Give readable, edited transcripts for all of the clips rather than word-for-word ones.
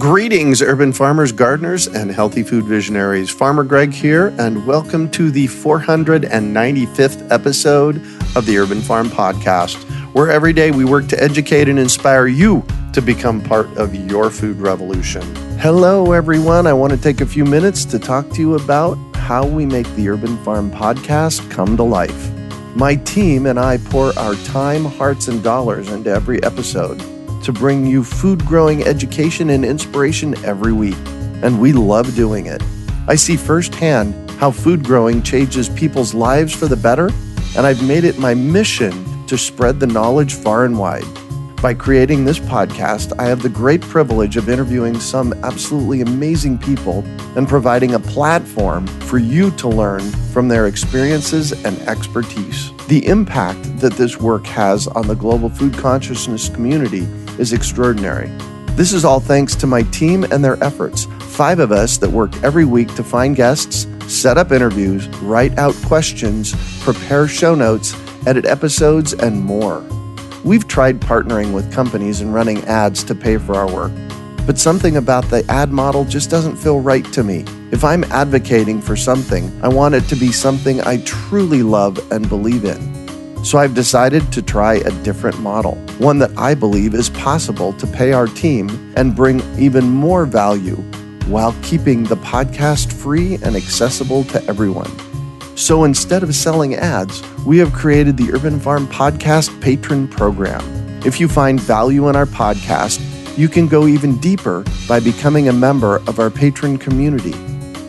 Greetings, urban farmers, gardeners, and healthy food visionaries. Farmer Greg here, and welcome to the 495th episode of the Urban Farm Podcast, where every day we work to educate and inspire you to become part of your food revolution. Hello, everyone. I want to take a few minutes to talk to you about how we make the Urban Farm Podcast come to life. My team and I pour our time, hearts, and dollars into every episode to bring you food-growing education and inspiration every week, and we love doing it. I see firsthand how food growing changes people's lives for the better, and I've made it my mission to spread the knowledge far and wide. By creating this podcast, I have the great privilege of interviewing some absolutely amazing people and providing a platform for you to learn from their experiences and expertise. The impact that this work has on the global food consciousness community is extraordinary. This is all thanks to my team and their efforts. 5 of us that work every week to find guests, set up interviews, write out questions, prepare show notes, edit episodes, and more. We've tried partnering with companies and running ads to pay for our work, but something about the ad model just doesn't feel right to me. If I'm advocating for something, I want it to be something I truly love and believe in. So I've decided to try a different model, one that I believe is possible to pay our team and bring even more value while keeping the podcast free and accessible to everyone. So instead of selling ads, we have created the Urban Farm Podcast Patron program. If you find value in our podcast, you can go even deeper by becoming a member of our Patron community.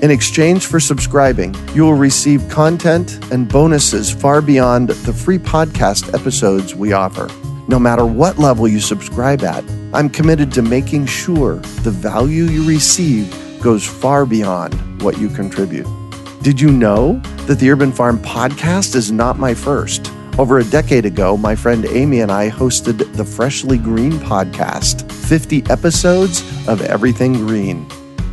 In exchange for subscribing, you will receive content and bonuses far beyond the free podcast episodes we offer. No matter what level you subscribe at, I'm committed to making sure the value you receive goes far beyond what you contribute. Did you know that the Urban Farm Podcast is not my first? Over a decade ago, my friend Amy and I hosted the Freshly Green podcast, 50 episodes of everything green.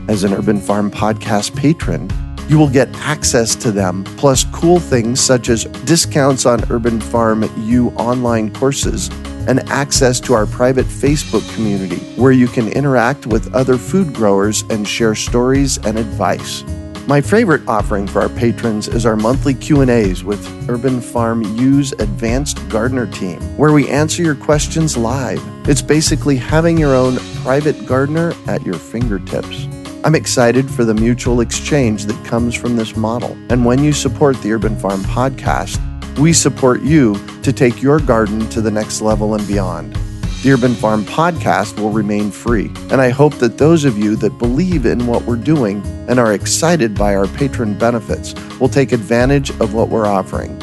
As an Urban Farm Podcast patron, you will get access to them, plus cool things such as discounts on Urban Farm U online courses and access to our private Facebook community where you can interact with other food growers and share stories and advice. My favorite offering for our patrons is our monthly Q&As with Urban Farm U's Advanced Gardener team, where we answer your questions live. It's basically having your own private gardener at your fingertips. I'm excited for the mutual exchange that comes from this model. And when you support the Urban Farm Podcast, we support you to take your garden to the next level and beyond. The Urban Farm Podcast will remain free, and I hope that those of you that believe in what we're doing and are excited by our patron benefits will take advantage of what we're offering.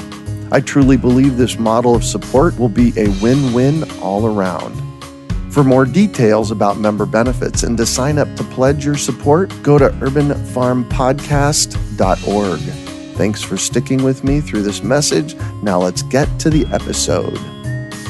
I truly believe this model of support will be a win-win all around. For more details about member benefits and to sign up to pledge your support, go to urbanfarmpodcast.org. Thanks for sticking with me through this message. Now let's get to the episode.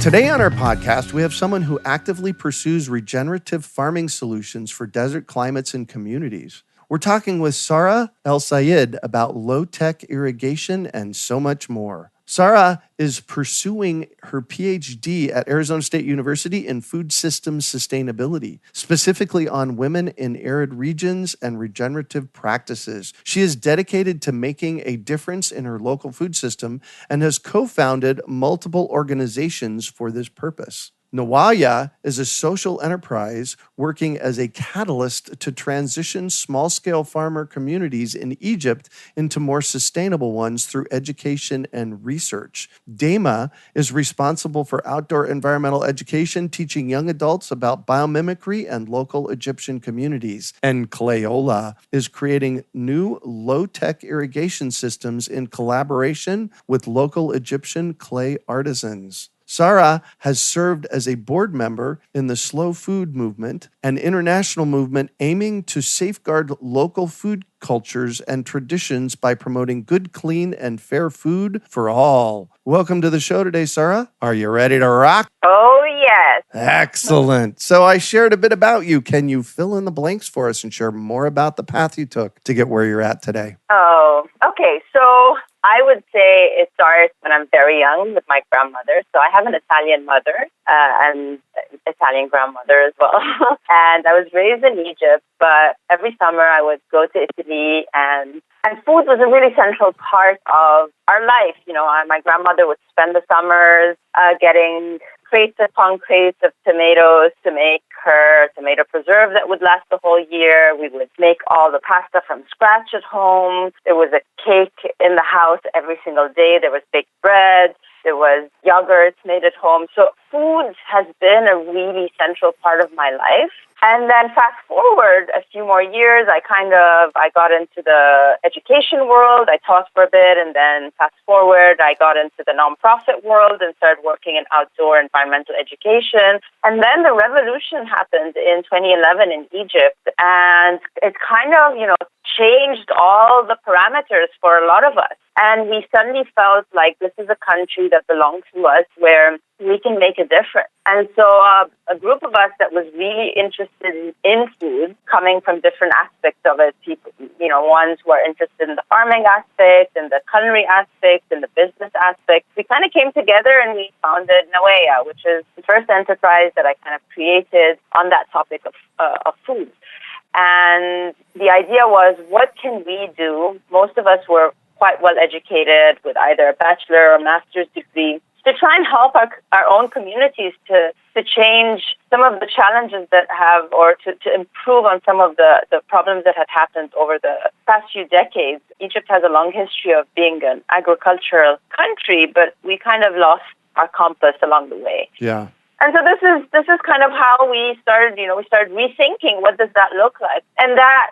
Today on our podcast, we have someone who actively pursues regenerative farming solutions for desert climates and communities. We're talking with Sara El-Sayed about low-tech irrigation and so much more. Sara is pursuing her Ph.D. at Arizona State University in food systems sustainability, specifically on women in arid regions and regenerative practices. She is dedicated to making a difference in her local food system and has co-founded multiple organizations for this purpose. Nawaya is a social enterprise working as a catalyst to transition small-scale farmer communities in Egypt into more sustainable ones through education and research. Dema is responsible for outdoor environmental education, teaching young adults about biomimicry and local Egyptian communities. And Clayola is creating new low-tech irrigation systems in collaboration with local Egyptian clay artisans. Sara has served as a board member in the Slow Food Movement, an international movement aiming to safeguard local food cultures and traditions by promoting good, clean, and fair food for all. Welcome to the show today, Sara. Are you ready to rock? Oh, yes. Excellent. So I shared a bit about you. Can you fill in the blanks for us and share more about the path you took to get where you're at today? Oh, okay. So I would say it starts when I'm very young with my grandmother. So I have an Italian mother and Italian grandmother as well. And I was raised in Egypt, but every summer I would go to Italy, and food was a really central part of our life. My grandmother would spend the summers getting crates upon crates of tomatoes to make her tomato preserve that would last the whole year. We would make all the pasta from scratch at home. There was a cake in the house every single day. There was baked bread. There was yogurt made at home. So food has been a really central part of my life. And then fast forward a few more years, I got into the education world. I taught for a bit, and then fast forward, I got into the nonprofit world and started working in outdoor environmental education. And then the revolution happened in 2011 in Egypt, and it changed all the parameters for a lot of us. And we suddenly felt like this is a country that belongs to us where we can make a difference. And so a group of us that was really interested in food, coming from different aspects of it, people, ones who are interested in the farming aspect, in the culinary aspect, in the business aspect, we kind of came together and we founded Nawea, which is the first enterprise that I kind of created on that topic of food. And the idea was, what can we do? Most of us were quite well educated with either a bachelor or master's degree to try and help our own communities to change some of the challenges that have, or to improve on some of the problems that had happened over the past few decades. Egypt has a long history of being an agricultural country, but we kind of lost our compass along the way. Yeah. And so this is kind of how we started, we started rethinking what does that look like. And that,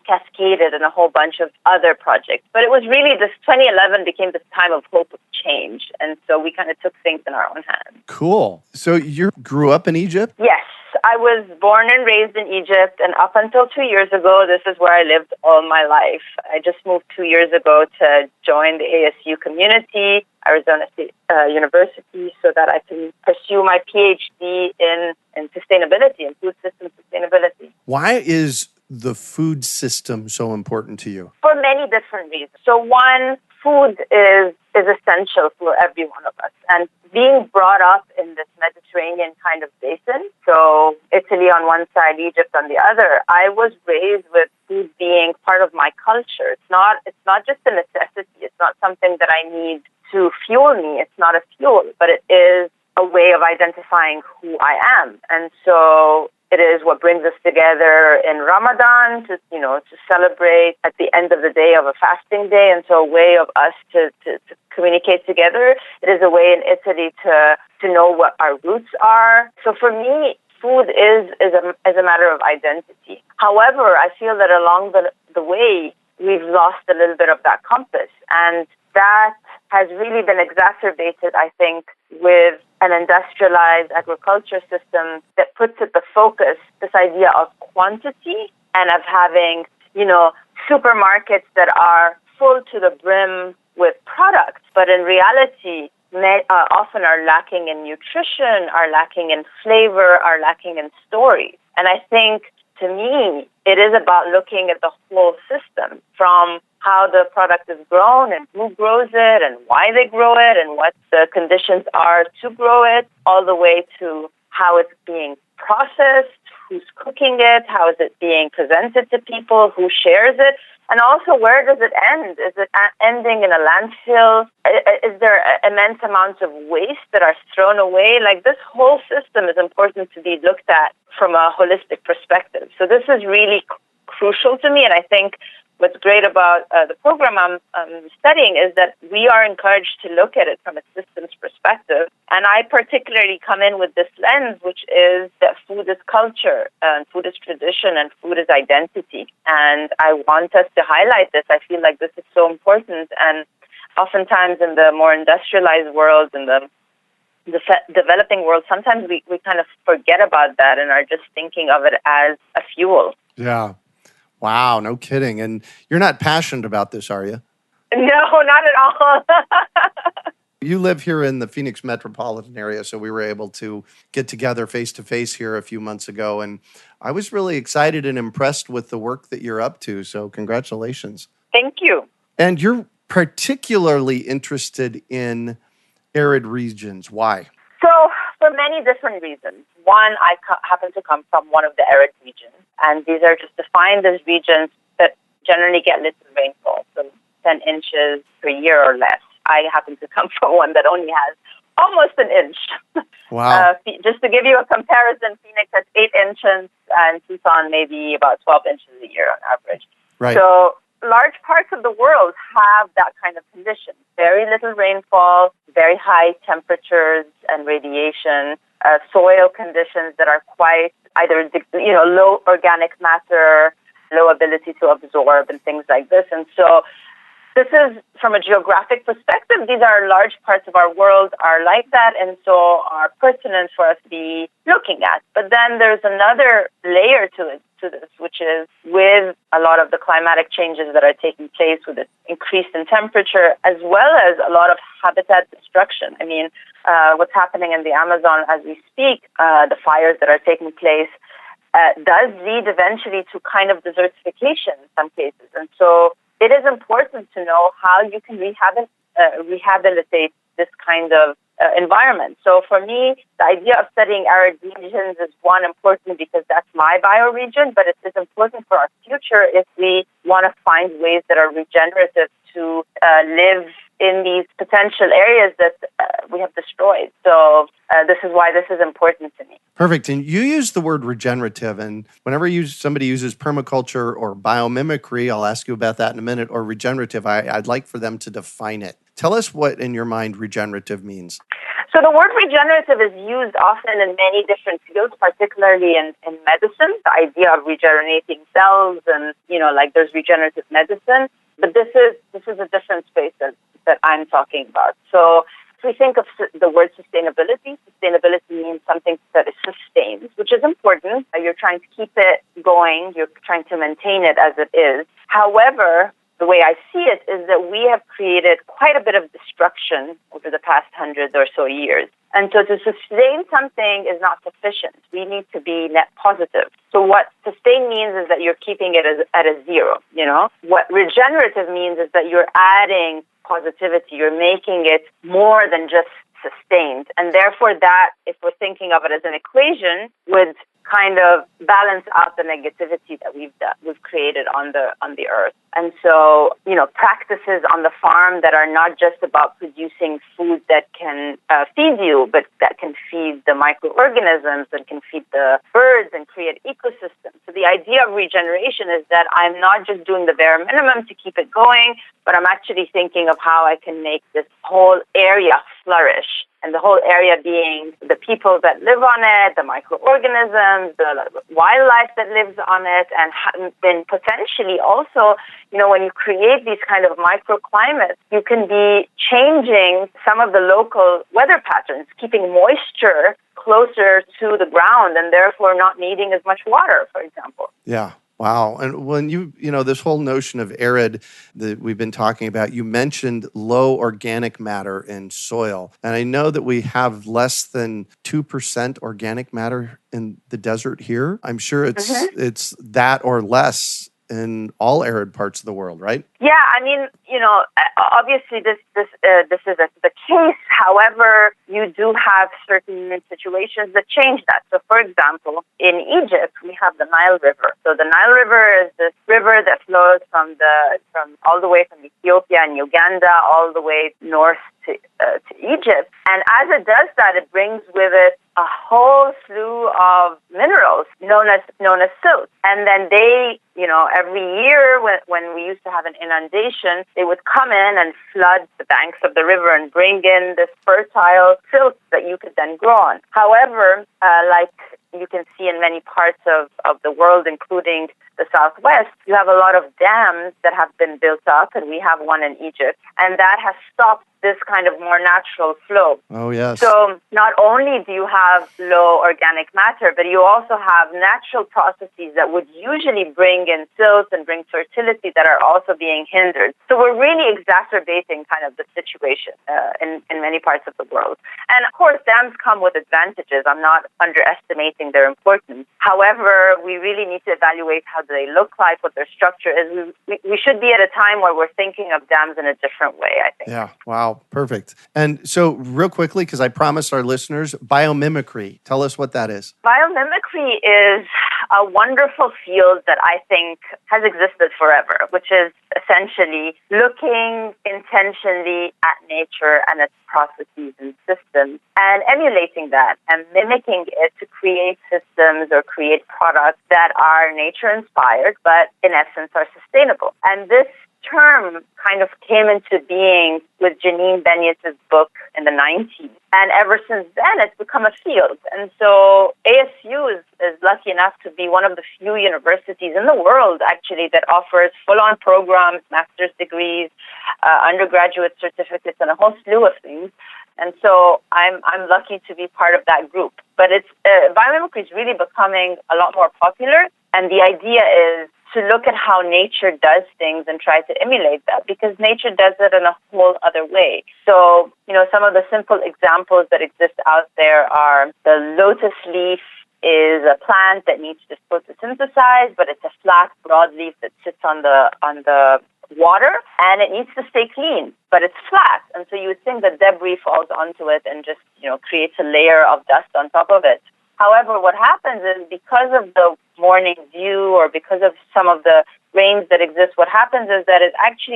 cascaded in a whole bunch of other projects. But it was really 2011 became this time of hope of change. And so we kind of took things in our own hands. Cool. So you grew up in Egypt? Yes. I was born and raised in Egypt, and up until 2 years ago, this is where I lived all my life. I just moved 2 years ago to join the ASU community, Arizona State University, so that I can pursue my Ph.D. in sustainability, in food system sustainability. Why is the food system so important to you? For many different reasons. So one, food is essential for every one of us. And being brought up in this Mediterranean kind of basin, so Italy on one side, Egypt on the other, I was raised with food being part of my culture. It's not just a necessity. It's not something that I need to fuel me. It's not a fuel, but it is a way of identifying who I am. And so it is what brings us together in Ramadan to celebrate at the end of the day of a fasting day. And so a way of us to communicate together. It is a way in Italy to know what our roots are. So for me, food is a matter of identity. However, I feel that along the way, we've lost a little bit of that compass. And that has really been exacerbated, I think, with an industrialized agriculture system that puts at the focus this idea of quantity and of having, supermarkets that are full to the brim with products, but in reality, often are lacking in nutrition, are lacking in flavor, are lacking in stories. And I think, to me, it is about looking at the whole system, from how the product is grown and who grows it and why they grow it and what the conditions are to grow it, all the way to how it's being processed, who's cooking it, how is it being presented to people, who shares it, and also where does it end? Is it ending in a landfill? Is there immense amounts of waste that are thrown away? Like, this whole system is important to be looked at from a holistic perspective. So this is really crucial to me, and I think what's great about the program I'm studying is that we are encouraged to look at it from a systems perspective. And I particularly come in with this lens, which is that food is culture, and food is tradition, and food is identity. And I want us to highlight this. I feel like this is so important. And oftentimes in the more industrialized world, in the developing world, sometimes we kind of forget about that and are just thinking of it as a fuel. Yeah. Wow, no kidding. And you're not passionate about this, are you? No, not at all. You live here in the Phoenix metropolitan area, so we were able to get together face-to-face here a few months ago, and I was really excited and impressed with the work that you're up to, so congratulations. Thank you. And you're particularly interested in arid regions. Why? So, for many different reasons. One, I happen to come from one of the arid regions, and these are just defined as regions that generally get little rainfall, so 10 inches per year or less. I happen to come from one that only has almost an inch. Wow. Just to give you a comparison, Phoenix has 8 inches, and Tucson maybe about 12 inches a year on average. Right. So large parts of the world have that kind of condition. Very little rainfall, very high temperatures and radiation, soil conditions that are quite either low organic matter, low ability to absorb, and things like this. And so this is, from a geographic perspective, these are large parts of our world are like that, and so are pertinent for us to be looking at. But then there's another layer to this, which is with a lot of the climatic changes that are taking place with the increase in temperature, as well as a lot of habitat destruction. I mean, what's happening in the Amazon as we speak, the fires that are taking place, does lead eventually to kind of desertification in some cases. And so it is important to know how you can rehabilitate this kind of environment. So for me, the idea of studying arid regions is one, important because that's my bioregion, but it is important for our future if we want to find ways that are regenerative to live in these potential areas that we have destroyed. So this is why this is important to me. Perfect. And you use the word regenerative, and whenever somebody uses permaculture or biomimicry, I'll ask you about that in a minute, or regenerative, I'd like for them to define it. Tell us what, in your mind, regenerative means. So the word regenerative is used often in many different fields, particularly in medicine. The idea of regenerating cells and, like there's regenerative medicine. But this is a different space that I'm talking about. So if we think of the word sustainability means something that is sustained, which is important. You're trying to keep it going. You're trying to maintain it as it is. However, the way I see it is that we have created quite a bit of destruction over the past 100 or so years. And so to sustain something is not sufficient. We need to be net positive. So what sustain means is that you're keeping it at a zero, What regenerative means is that you're adding positivity. You're making it more than just sustained. And therefore that, if we're thinking of it as an equation, would kind of balance out the negativity that we've created on the earth. And so, practices on the farm that are not just about producing food that can feed you, but that can feed the microorganisms and can feed the birds and create ecosystems. So the idea of regeneration is that I'm not just doing the bare minimum to keep it going, but I'm actually thinking of how I can make this whole area flourish. And the whole area being the people that live on it, the microorganisms, the wildlife that lives on it, and then potentially also, when you create these kind of microclimates, you can be changing some of the local weather patterns, keeping moisture closer to the ground and therefore not needing as much water, for example. Yeah. Wow. And when this whole notion of arid that we've been talking about, you mentioned low organic matter in soil. And I know that we have less than 2% organic matter in the desert here. I'm sure it's that or less in all arid parts of the world, right? Yeah, I mean, obviously this is the case. However, you do have certain situations that change that. So, for example, in Egypt, we have the Nile River. So the Nile River is this river that flows from all the way from Ethiopia and Uganda all the way north to Egypt. And as it does that, it brings with it a whole slew of minerals known as silt. And then they, every year when we used to have an inundation, they would come in and flood the banks of the river and bring in this fertile silt that you could then grow on. However, like you can see in many parts of the world, including the Southwest, you have a lot of dams that have been built up, and we have one in Egypt, and that has stopped this kind of more natural flow. Oh, yes. So not only do you have low organic matter, but you also have natural processes that would usually bring bring in silt and bring fertility that are also being hindered. So we're really exacerbating kind of the situation in many parts of the world. And of course, dams come with advantages. I'm not underestimating their importance. However, we really need to evaluate how they look like, what their structure is. We should be at a time where we're thinking of dams in a different way, I think. Yeah. Wow. Perfect. And so real quickly, because I promised our listeners, biomimicry. Tell us what that is. Biomimicry is a wonderful field that I think has existed forever, which is essentially looking intentionally at nature and its processes and systems and emulating that and mimicking it to create systems or create products that are nature-inspired, but in essence are sustainable. And this term kind of came into being with Janine Benyus's book in the 90s. And ever since then, it's become a field. And so ASU is lucky enough to be one of the few universities in the world, actually, that offers full-on programs, master's degrees, undergraduate certificates, and a whole slew of things. And so I'm lucky to be part of that group. But biomimicry is really becoming a lot more popular. And the idea is to look at how nature does things and try to emulate that, because nature does it in a whole other way. So, some of the simple examples that exist out there are the lotus leaf is a plant that needs to photosynthesize, but it's a flat broadleaf that sits on the water, and it needs to stay clean, but it's flat. And so you would think that debris falls onto it and just, creates a layer of dust on top of it. However, what happens is because of the morning dew or because of some of the rains that exist, what happens is that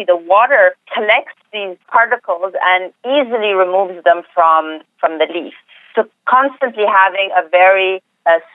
the water collects these particles and easily removes them from the leaf. So constantly having a very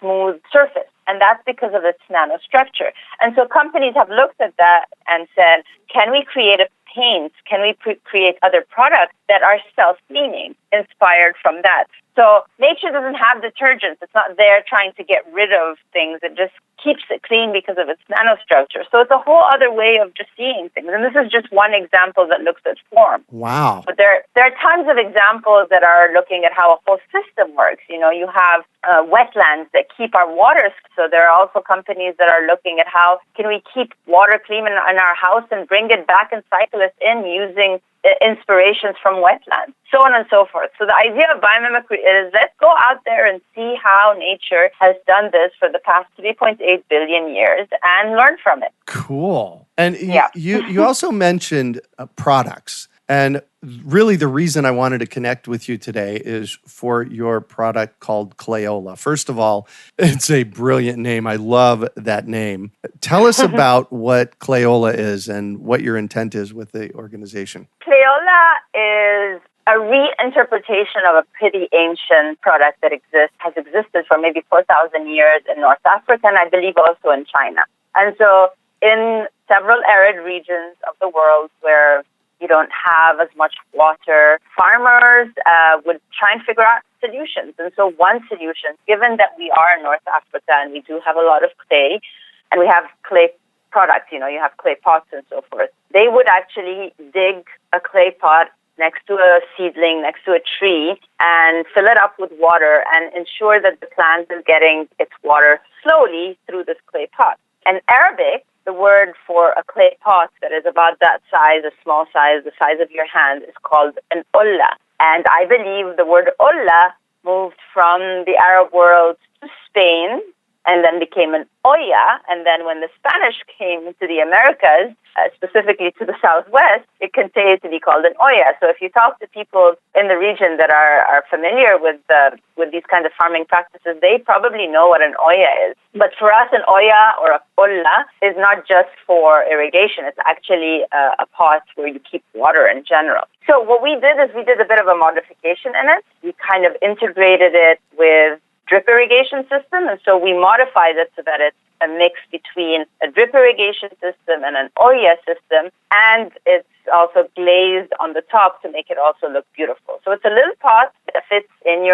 smooth surface. And that's because of its nanostructure. And so companies have looked at that and said, can we create a paint? Can we create other products that are self-cleaning, inspired from that? So nature doesn't have detergents. It's not there trying to get rid of things. It just keeps it clean because of its nanostructure. So it's a whole other way of just seeing things. And this is just one example that looks at form. Wow. But there are tons of examples that are looking at how a whole system works. You have wetlands that keep our water. So there are also companies that are looking at how can we keep water clean in our house and bring it back and cycle it in using inspirations from wetlands, so on and so forth. So the idea of biomimicry is let's go out there and see how nature has done this for the past 3.8 billion years and learn from it. Cool. And you also mentioned products. And really the reason I wanted to connect with you today is for your product called Clayola. First of all, it's a brilliant name. I love that name. Tell us about what Clayola is and what your intent is with the organization. Clayola is a reinterpretation of a pretty ancient product that has existed for maybe 4,000 years in North Africa and I believe also in China. And so in several arid regions of the world where you don't have as much water, farmers would try and figure out solutions. And so one solution, given that we are in North Africa and we do have a lot of clay, and we have clay products, you have clay pots and so forth, they would actually dig a clay pot next to a seedling, next to a tree, and fill it up with water and ensure that the plant is getting its water slowly through this clay pot. In Arabic, the word for a clay pot that is about that size, a small size, the size of your hand, is called an olla. And I believe the word olla moved from the Arab world to Spain and then became an olla. And then when the Spanish came to the Americas, specifically to the Southwest, it continued to be called an olla. So if you talk to people in the region that are familiar with these kinds of farming practices, they probably know what an olla is. But for us, an olla or a olla is not just for irrigation. It's actually a pot where you keep water in general. So what we did is we did a bit of a modification in it. We kind of integrated it with drip irrigation system, and so we modified it so that it's a mix between a drip irrigation system and an olla system, and it's also glazed on the top to make it also look beautiful. So it's a little pot that fits in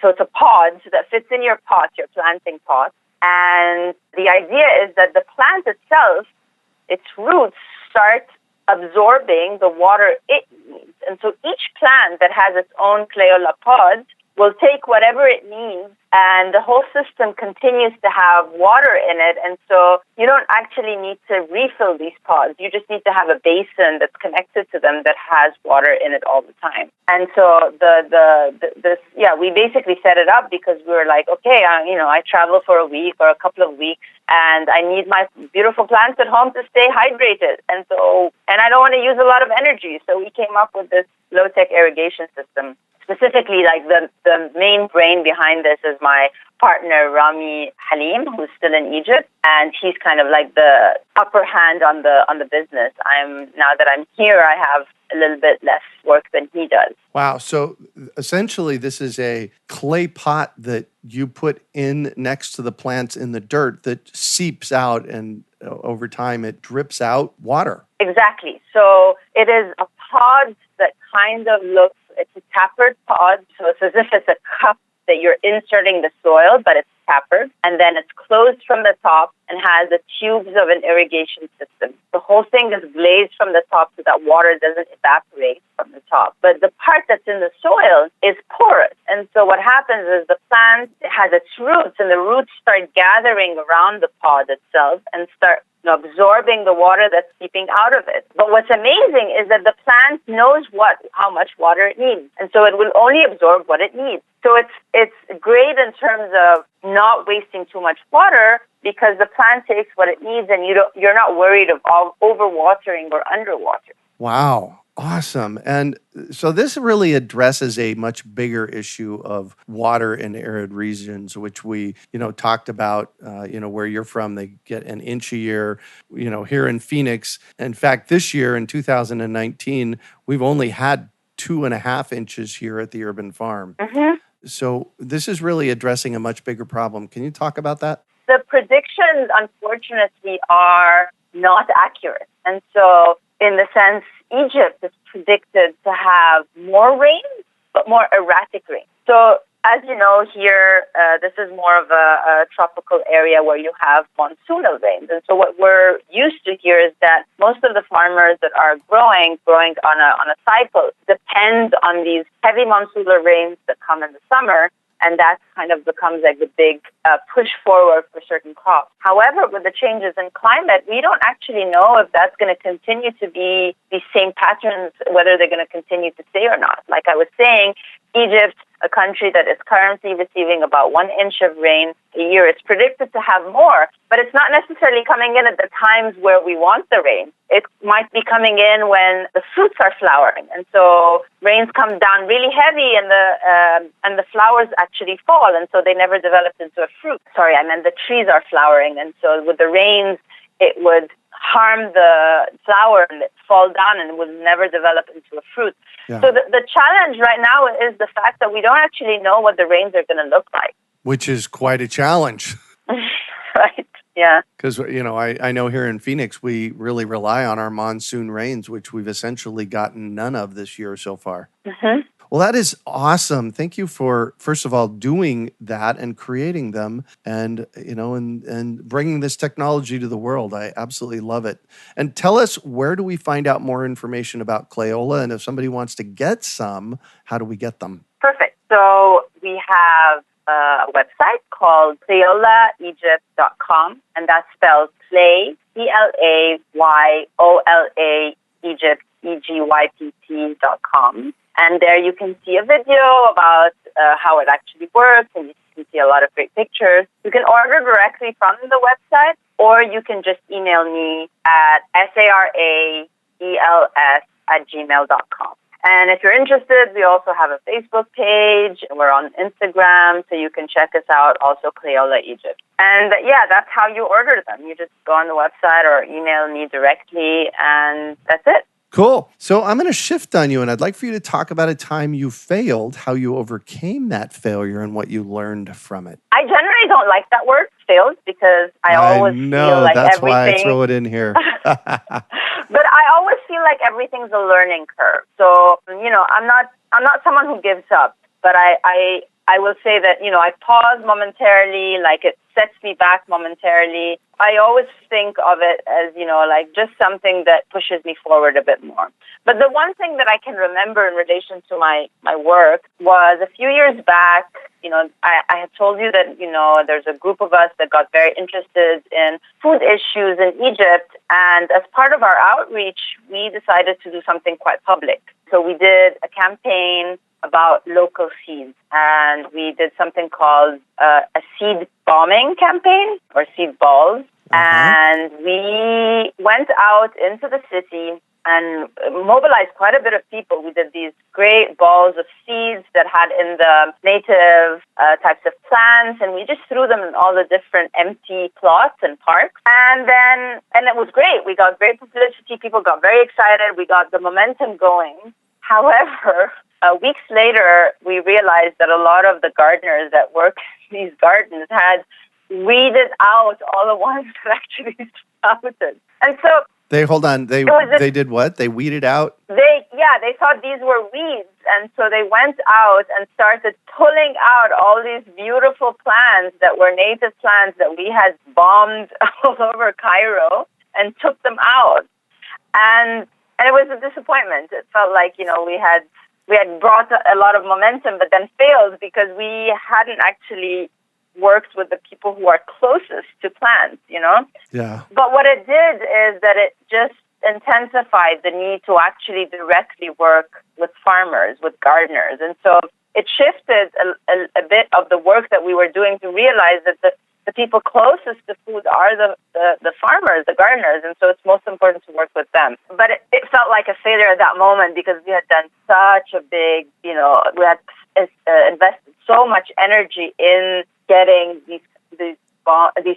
so it's a pod that fits in your pot, your planting pot, and the idea is that the plant itself, its roots start absorbing the water it needs, and so each plant that has its own Clayola pod will take whatever it needs, and the whole system continues to have water in it. And so you don't actually need to refill these pods. You just need to have a basin that's connected to them that has water in it all the time. And so we basically set it up because we were like, okay, I travel for a week or a couple of weeks, and I need my beautiful plants at home to stay hydrated. And I don't want to use a lot of energy. So we came up with this low-tech irrigation system. Specifically, like the main brain behind this is my partner, Rami Halim, who's still in Egypt, and he's kind of like the upper hand on the business. Now that I'm here, I have a little bit less work than he does. Wow. So essentially, this is a clay pot that you put in next to the plants in the dirt that seeps out, and over time it drips out water. Exactly. So it is a pod that kind of looks, it's a tapered pod, so it's as if it's a cup that you're inserting the soil, but it's tapered, and then it's closed from the top and has the tubes of an irrigation system. The whole thing is glazed from the top so that water doesn't evaporate from the top. But the part that's in the soil is porous, and so what happens is the plant has its roots, and the roots start gathering around the pod itself and start absorbing the water that's seeping out of it. But what's amazing is that the plant knows how much water it needs, and so it will only absorb what it needs. So it's great in terms of not wasting too much water because the plant takes what it needs, and you're not worried of overwatering or underwatering. Wow. Awesome. And so this really addresses a much bigger issue of water in arid regions, which we, talked about, where you're from, they get an inch a year, here in Phoenix. In fact, this year in 2019, we've only had 2.5 inches here at the urban farm. Mm-hmm. So this is really addressing a much bigger problem. Can you talk about that? The predictions, unfortunately, are not accurate. And so in the sense, Egypt is predicted to have more rain, but more erratic rain. So as you know, here, this is more of a tropical area where you have monsoonal rains. And so what we're used to here is that most of the farmers that are growing on a cycle depend on these heavy monsoonal rains that come in the summer. And that kind of becomes like the big push forward for certain crops. However, with the changes in climate, we don't actually know if that's going to continue to be these same patterns, whether they're going to continue to stay or not. Like I was saying, Egypt, a country that is currently receiving about 1 inch of rain a year, is predicted to have more, but it's not necessarily coming in at the times where we want the rain. It might be coming in when the fruits are flowering, and so rains come down really heavy, and the flowers actually fall, and so they never develop into a fruit. Sorry, I meant the trees are flowering, and so with the rains, it would harm the flower and it fall down and would never develop into a fruit. Yeah. So the challenge right now is the fact that we don't actually know what the rains are going to look like. Which is quite a challenge. Right, yeah. Because, I know here in Phoenix, we really rely on our monsoon rains, which we've essentially gotten none of this year so far. Mm-hmm. Well, that is awesome. Thank you for, first of all, doing that and creating them and bringing this technology to the world. I absolutely love it. And tell us, where do we find out more information about Clayola? And if somebody wants to get some, how do we get them? Perfect. So we have a website called ClayolaEgypt.com, and that's spelled Clay, CLAYOLA, Egypt, EGYPT.com. And there you can see a video about how it actually works, and you can see a lot of great pictures. You can order directly from the website, or you can just email me at saraels@gmail.com. And if you're interested, we also have a Facebook page. We're on Instagram, so you can check us out, also Clayola Egypt. And that's how you order them. You just go on the website or email me directly, and that's it. Cool. So I'm going to shift on you, and I'd like for you to talk about a time you failed, how you overcame that failure, and what you learned from it. I generally don't like that word, failed, because I always feel like that's everything... why I throw it in here. But I always feel like everything's a learning curve. So, I'm not someone who gives up, but I I will say that, I pause momentarily, like it sets me back momentarily. I always think of it as, like just something that pushes me forward a bit more. But the one thing that I can remember in relation to my work was a few years back, I had told you that, there's a group of us that got very interested in food issues in Egypt. And as part of our outreach, we decided to do something quite public. So we did a campaign about local seeds, and we did something called a seed bombing campaign, or seed balls. And we went out into the city and mobilized quite a bit of people. We did these great balls of seeds that had in the native types of plants, and we just threw them in all the different empty plots and parks. And it was great. We got great publicity. People got very excited. We got the momentum going. However, weeks later, we realized that a lot of the gardeners that work in these gardens had weeded out all the ones that actually sprouted. And so They did what? They weeded out? They thought these were weeds. And so they went out and started pulling out all these beautiful plants that were native plants that we had bombed all over Cairo and took them out. And it was a disappointment. It felt like, we had brought a lot of momentum, but then failed because we hadn't actually worked with the people who are closest to plants, Yeah. But what it did is that it just intensified the need to actually directly work with farmers, with gardeners. And so it shifted a bit of the work that we were doing to realize that the people closest to food are the farmers, the gardeners, and so it's most important to work with them. But it felt like a failure at that moment because we had done such a big, we had invested so much energy in getting these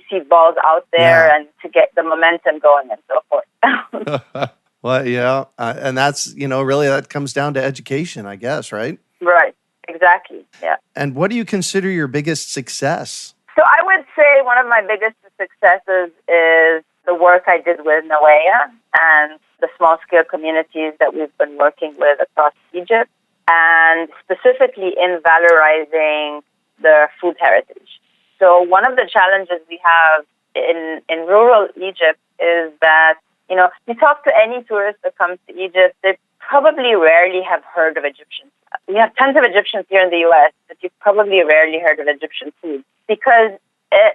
seed balls out there and to get the momentum going and so forth. Well, yeah, and that's, really that comes down to education, I guess, right? Right, exactly, yeah. And what do you consider your biggest success? So I would say one of my biggest successes is the work I did with Nawaya and the small-scale communities that we've been working with across Egypt, and specifically in valorizing the food heritage. So one of the challenges we have in rural Egypt is that, you talk to any tourist that comes to Egypt, they probably rarely have heard of Egyptian. We have tons of Egyptians here in the U.S., but you've probably rarely heard of Egyptian food because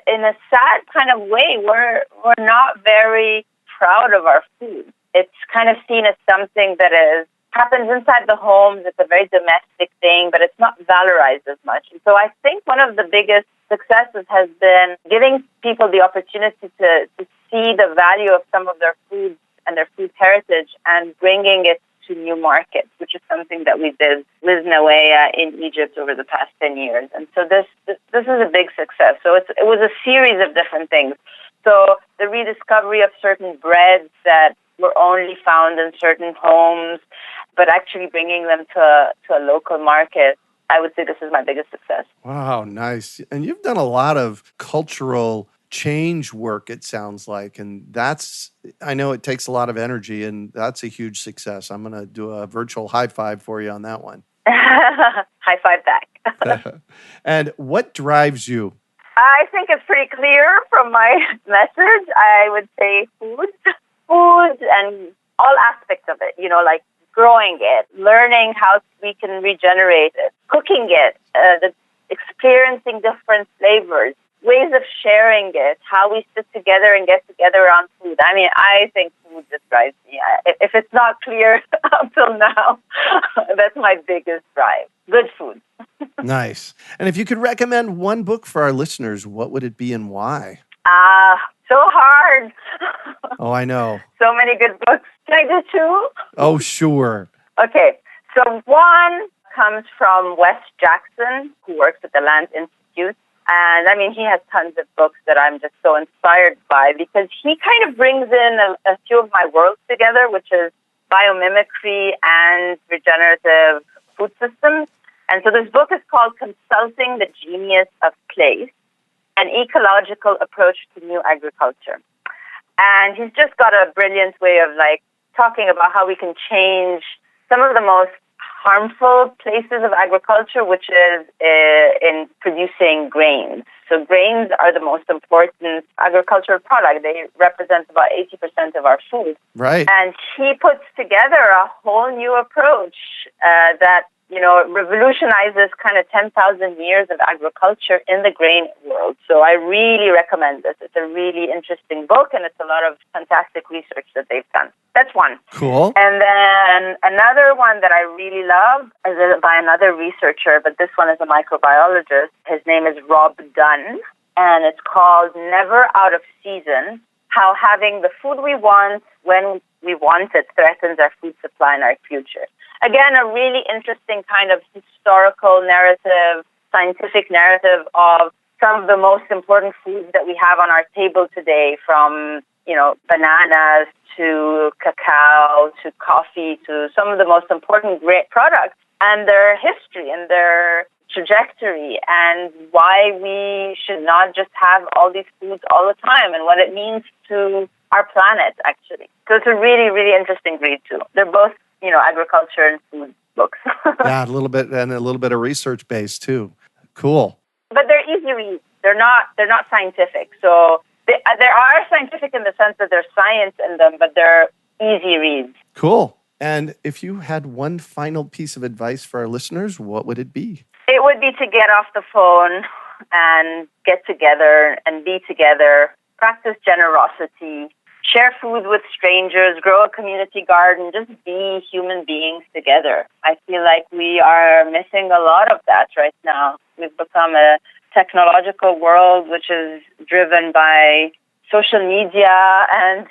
in a sad kind of way, we're not very proud of our food. It's kind of seen as something that happens inside the homes. It's a very domestic thing, but it's not valorized as much. And so I think one of the biggest successes has been giving people the opportunity to see the value of some of their foods and their food heritage and bringing it to new markets, which is something that we did with Nawaya in Egypt over the past 10 years. And so this is a big success. So it was a series of different things. So the rediscovery of certain breads that were only found in certain homes, but actually bringing them to a local market, I would say this is my biggest success. Wow, nice. And you've done a lot of cultural change work, it sounds like. And I know it takes a lot of energy, and that's a huge success. I'm going to do a virtual high five for you on that one. High five back. And what drives you? I think it's pretty clear from my message. I would say food and all aspects of it, like growing it, learning how we can regenerate it, cooking it, experiencing different flavors, ways of sharing it, how we sit together and get together around food. I mean, I think food just drives me. If it's not clear up till now, that's my biggest drive. Good food. Nice. And if you could recommend one book for our listeners, what would it be and why? So hard. Oh, I know. So many good books. Can I do two? Oh, sure. Okay. So one comes from Wes Jackson, who works at the Land Institute. And I mean, he has tons of books that I'm just so inspired by because he kind of brings in a few of my worlds together, which is biomimicry and regenerative food systems. And so this book is called Consulting the Genius of Place, an ecological approach to new agriculture. And he's just got a brilliant way of talking about how we can change some of the most harmful places of agriculture, which is in producing grains. So grains are the most important agricultural product. They represent about 80% of our food. Right. And he puts together a whole new approach that revolutionizes kind of 10,000 years of agriculture in the grain world. So I really recommend this. It's a really interesting book, and it's a lot of fantastic research that they've done. That's one. Cool. And then another one that I really love is by another researcher, but this one is a microbiologist. His name is Rob Dunn, and it's called Never Out of Season: How Having the Food We Want When We Want It Threatens Our Food Supply and Our Future. Again, a really interesting kind of historical narrative, scientific narrative of some of the most important foods that we have on our table today, from, bananas to cacao to coffee to some of the most important great products, and their history and their trajectory, and why we should not just have all these foods all the time, and what it means to our planet, actually. So it's a really, really interesting read, too. They're both agriculture and food books. Yeah, a little bit of research based too. Cool. But they're easy reads. They're not scientific. So they are scientific in the sense that there's science in them, but they're easy reads. Cool. And if you had one final piece of advice for our listeners, what would it be? It would be to get off the phone and get together and be together, practice generosity, share food with strangers, grow a community garden, just be human beings together. I feel like we are missing a lot of that right now. We've become a technological world which is driven by social media and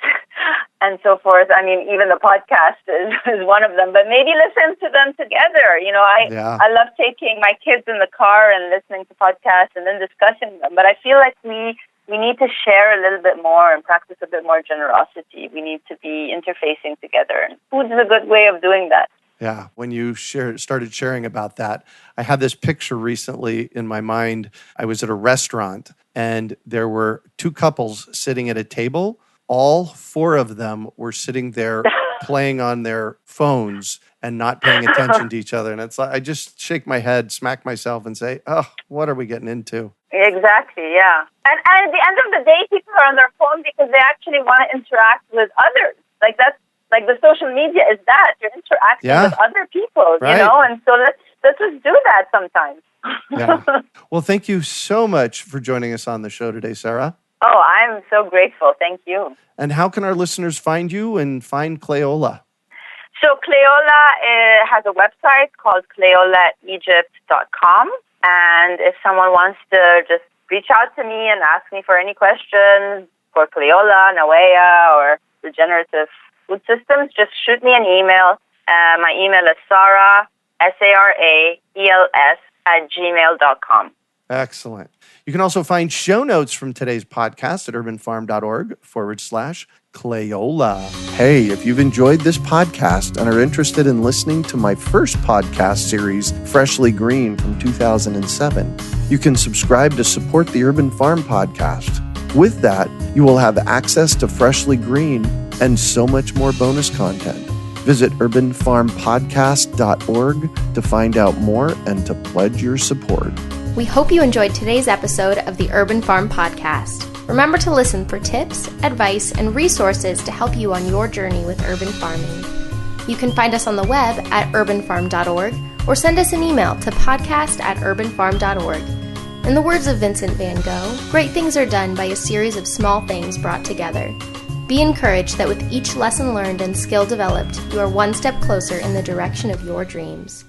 so forth. I mean, even the podcast is one of them, but maybe listen to them together. I love taking my kids in the car and listening to podcasts and then discussing them, but I feel like we need to share a little bit more and practice a bit more generosity. We need to be interfacing together. And food is a good way of doing that. Yeah, when you started sharing about that, I had this picture recently in my mind. I was at a restaurant, and there were two couples sitting at a table. All four of them were sitting there playing on their phones and not paying attention to each other. And it's like, I just shake my head, smack myself, and say, oh, what are we getting into? Exactly, yeah. And at the end of the day, people are on their phone because they actually want to interact with others. Like the social media is that. You're interacting with other people, right. And so let's just do that sometimes. Yeah. Well, thank you so much for joining us on the show today, Sara. Oh, I'm so grateful. Thank you. And how can our listeners find you and find Clayola? So Clayola has a website called clayolaegypt.com. And if someone wants to just reach out to me and ask me for any questions for Clayola, Nawea, or regenerative food systems, just shoot me an email. My email is Sara, SARAELS, @gmail.com. Excellent. You can also find show notes from today's podcast at urbanfarm.org/Clayola. Hey, if you've enjoyed this podcast and are interested in listening to my first podcast series, Freshly Green from 2007, you can subscribe to support the Urban Farm podcast. With that, you will have access to Freshly Green and so much more bonus content. Visit urbanfarmpodcast.org to find out more and to pledge your support. We hope you enjoyed today's episode of the Urban Farm Podcast. Remember to listen for tips, advice, and resources to help you on your journey with urban farming. You can find us on the web at urbanfarm.org or send us an email to podcast@urbanfarm.org. In the words of Vincent van Gogh, great things are done by a series of small things brought together. Be encouraged that with each lesson learned and skill developed, you are one step closer in the direction of your dreams.